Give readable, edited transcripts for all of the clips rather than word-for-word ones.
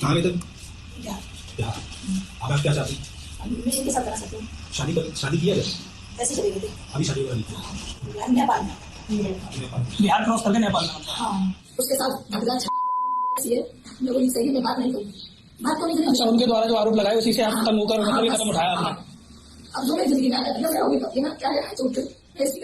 कहाँ गए थे? बिहार। बिहार। अब आप क्या चाहती? मैं इनके साथ करा सकती हूँ। शादी किया गया? ऐसे चले गए थे। अभी शादी वगैरह नहीं की? बिहार नेपाल में। बिहार क्रॉस करके नेपाल में। हाँ, उसके साथ भटका ऐसी है, मेरे को सही में बात नहीं करी। बात को नहीं करी। अच्छा, उनके द्वारा जो आरोप लगाए उसी से आप खत्म होकर मतलब ये कदम उठाया आपने। अब जो मैं जिंदगी में आया होगी पति ना क्या है चोट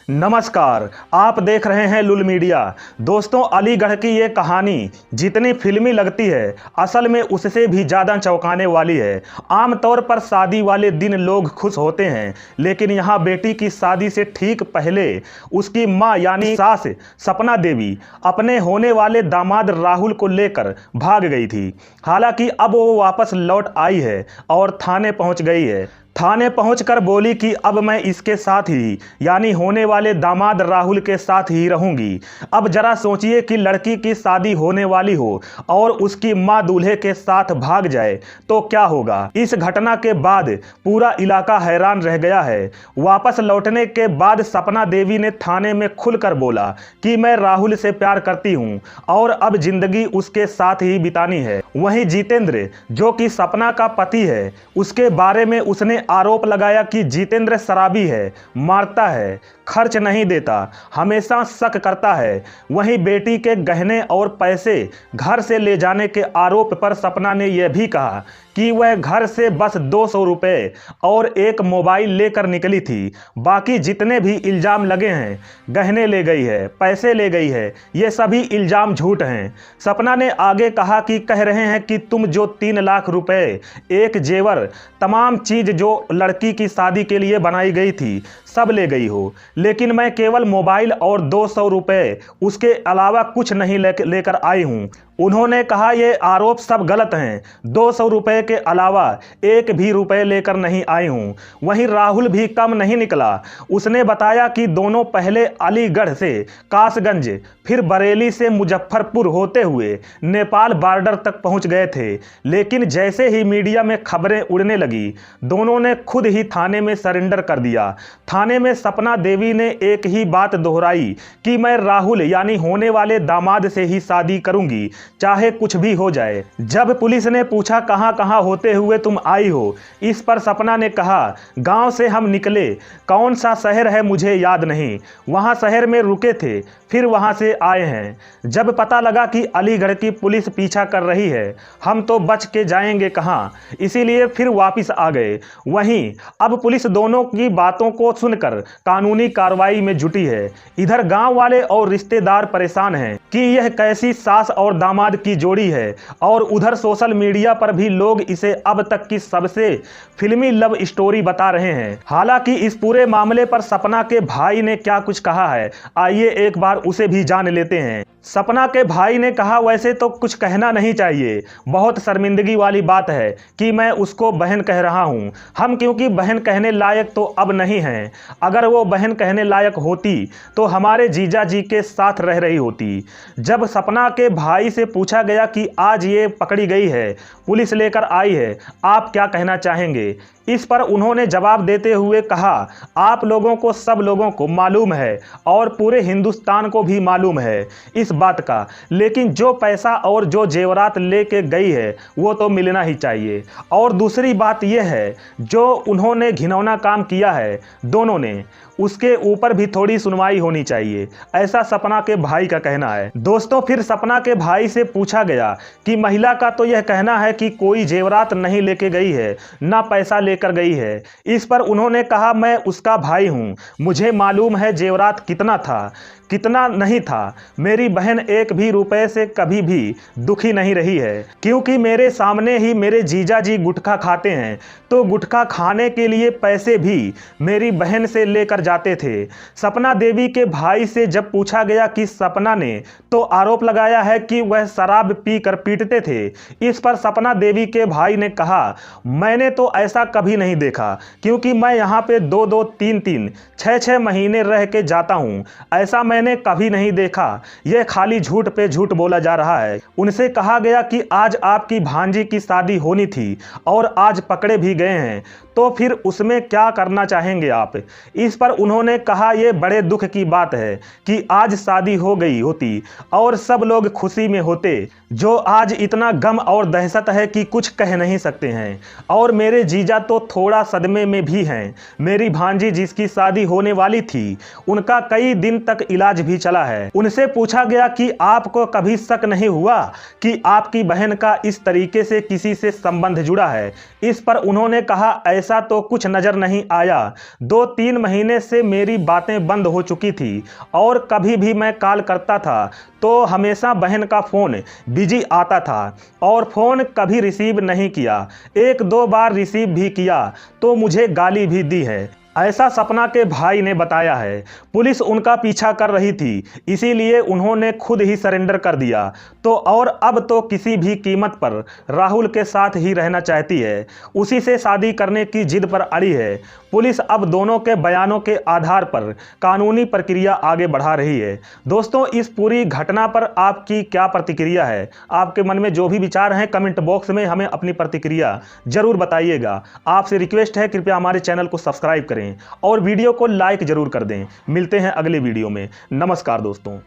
नमस्कार, आप देख रहे हैं लुल मीडिया। दोस्तों, अलीगढ़ की ये कहानी जितनी फिल्मी लगती है, असल में उससे भी ज़्यादा चौंकाने वाली है। आमतौर पर शादी वाले दिन लोग खुश होते हैं, लेकिन यहाँ बेटी की शादी से ठीक पहले उसकी माँ यानी सास सपना देवी अपने होने वाले दामाद राहुल को लेकर भाग गई थी। हालांकि अब वो वापस लौट आई है और थाने पहुँच गई है। थाने पहुंचकर बोली कि अब मैं इसके साथ ही यानी होने वाले दामाद राहुल के साथ ही रहूंगी। अब जरा सोचिए कि लड़की की शादी होने वाली हो और उसकी मां दूल्हे के साथ भाग जाए तो क्या होगा। इस घटना के बाद पूरा इलाका हैरान रह गया है। वापस लौटने के बाद सपना देवी ने थाने में खुलकर बोला कि मैं राहुल से प्यार करती हूं और अब जिंदगी उसके साथ ही बितानी है। वहीं जितेंद्र, जो कि सपना का पति है, उसके बारे में उसने आरोप लगाया कि जितेंद्र शराबी है, मारता है, खर्च नहीं देता, हमेशा शक करता है। वहीं बेटी के गहने और पैसे घर से ले जाने के आरोप पर सपना ने यह भी कहा कि वह घर से बस 200 रुपये और एक मोबाइल लेकर निकली थी। बाकी जितने भी इल्ज़ाम लगे हैं, गहने ले गई है, पैसे ले गई है, ये सभी इल्ज़ाम झूठ हैं। सपना ने आगे कहा कि कह रहे हैं कि तुम जो 3 लाख रुपए, एक जेवर, तमाम चीज़ जो लड़की की शादी के लिए बनाई गई थी सब ले गई हो, लेकिन मैं केवल मोबाइल और 200 रुपये, उसके अलावा कुछ नहीं लेकर आई हूँ। उन्होंने कहा ये आरोप सब गलत हैं, 200 रुपये के अलावा एक भी रुपये लेकर नहीं आई हूँ। वहीं राहुल भी कम नहीं निकला। उसने बताया कि दोनों पहले अलीगढ़ से कासगंज, फिर बरेली से मुजफ्फरपुर होते हुए नेपाल बॉर्डर तक पहुँच गए थे, लेकिन जैसे ही मीडिया में खबरें उड़ने लगी, दोनों ने खुद ही थाने में सरेंडर कर दिया। थाने में सपना देवी ने एक ही बात दोहराई कि मैं राहुल यानी होने वाले दामाद से ही शादी करूंगी, चाहे कुछ भी हो जाए। जब पुलिस ने पूछा कहां कहां होते हुए तुम आई हो, इस पर सपना ने कहा गांव से हम निकले, कौन सा शहर है मुझे याद नहीं, वहां शहर में रुके थे, फिर वहां से आए हैं। जब पता लगा कि अलीगढ़ की पुलिस पीछा कर रही है, हम तो बच के जाएंगे कहां, इसीलिए फिर वापस आ गए। वहीं अब पुलिस दोनों की बातों को सुनकर कानूनी कार्रवाई में जुटी है। इधर गांव वाले और रिश्तेदार परेशान हैं कि यह कैसी सास और दामाद की जोड़ी है, और उधर सोशल मीडिया पर भी लोग इसे अब तक की सबसे फिल्मी लव स्टोरी बता रहे हैं। हालांकि इस पूरे मामले पर सपना के भाई ने क्या कुछ कहा है, आइए एक बार उसे भी जान लेते हैं। सपना के भाई ने कहा वैसे तो कुछ कहना नहीं चाहिए, बहुत शर्मिंदगी वाली बात है कि मैं उसको बहन कह रहा हूँ। हम क्योंकि बहन कहने लायक तो अब नहीं हैं। अगर वो बहन कहने लायक होती तो हमारे जीजा जी के साथ रह रही होती। जब सपना के भाई से पूछा गया कि आज ये पकड़ी गई है, पुलिस लेकर आई है, आप क्या कहना चाहेंगे, इस पर उन्होंने जवाब देते हुए कहा आप लोगों को, सब लोगों को मालूम है और पूरे हिंदुस्तान को भी मालूम है इस बात का, लेकिन जो पैसा और जो जेवरात लेके गई है वो तो मिलना ही चाहिए। और दूसरी बात यह है, जो उन्होंने घिनौना काम किया है दोनों ने, उसके ऊपर भी थोड़ी सुनवाई होनी चाहिए, ऐसा सपना के भाई का कहना है। दोस्तों, फिर सपना के भाई से पूछा गया कि महिला का तो यह कहना है कि कोई जेवरात नहीं लेके गई है, ना पैसा लेकर गई है। इस पर उन्होंने कहा मैं उसका भाई हूँ, मुझे मालूम है जेवरात कितना था, कितना नहीं था। मेरी बहन एक भी रुपए से कभी भी दुखी नहीं रही है, क्योंकि मेरे सामने ही मेरे जीजा जी गुटखा खाते हैं, तो गुटखा खाने के लिए पैसे भी मेरी बहन से लेकर जाते थे। सपना देवी के भाई से जब पूछा गया कि सपना ने तो आरोप लगाया है कि वह शराब पीकर पीटते थे, इस पर सपना देवी के भाई ने कहा मैंने तो ऐसा कभी नहीं देखा, क्योंकि मैं यहाँ पे 2-2, 3-3, 6-6 महीने रह के जाता हूँ, ऐसा मैंने कभी नहीं देखा, यह खाली झूठ पे झूठ बोला जा रहा है। उनसे कहा गया कि आज आपकी भांजी की शादी होनी थी और आज पकड़े भी गए हैं, तो फिर उसमें क्या करना चाहेंगे आप। इस पर उन्होंने कहा यह बड़े दुख की बात है कि आज शादी हो गई होती और सब लोग खुशी में होते, जो आज इतना गम और दहशत है कि कुछ कह नहीं सकते हैं। और मेरे जीजा तो थोड़ा सदमे में भी हैं। मेरी भांजी जिसकी शादी होने वाली थी, उनका कई दिन तक इलाज भी चला है। उनसे पूछा गया कि आपको कभी शक नहीं हुआ कि आपकी बहन का इस तरीके से किसी से संबंध जुड़ा है। इस पर उन्होंने कहा ऐसा तो कुछ नजर नहीं आया। 2-3 महीने से मेरी बातें बंद हो चुकी थी और कभी भी मैं कॉल करता था तो हमेशा बहन का फ़ोन बिजी आता था और फ़ोन कभी रिसीव नहीं किया। 1-2 बार रिसीव भी किया तो मुझे गाली भी दी है, ऐसा सपना के भाई ने बताया है। पुलिस उनका पीछा कर रही थी, इसीलिए उन्होंने खुद ही सरेंडर कर दिया। तो और अब तो किसी भी कीमत पर राहुल के साथ ही रहना चाहती है, उसी से शादी करने की जिद पर अड़ी है। पुलिस अब दोनों के बयानों के आधार पर कानूनी प्रक्रिया आगे बढ़ा रही है। दोस्तों, इस पूरी घटना पर आपकी क्या प्रतिक्रिया है? आपके मन में जो भी विचार हैं कमेंट बॉक्स में हमें अपनी प्रतिक्रिया जरूर बताइएगा। आपसे रिक्वेस्ट है कृपया हमारे चैनल को सब्सक्राइब करें और वीडियो को लाइक जरूर कर दें। मिलते हैं अगले वीडियो में। नमस्कार दोस्तों।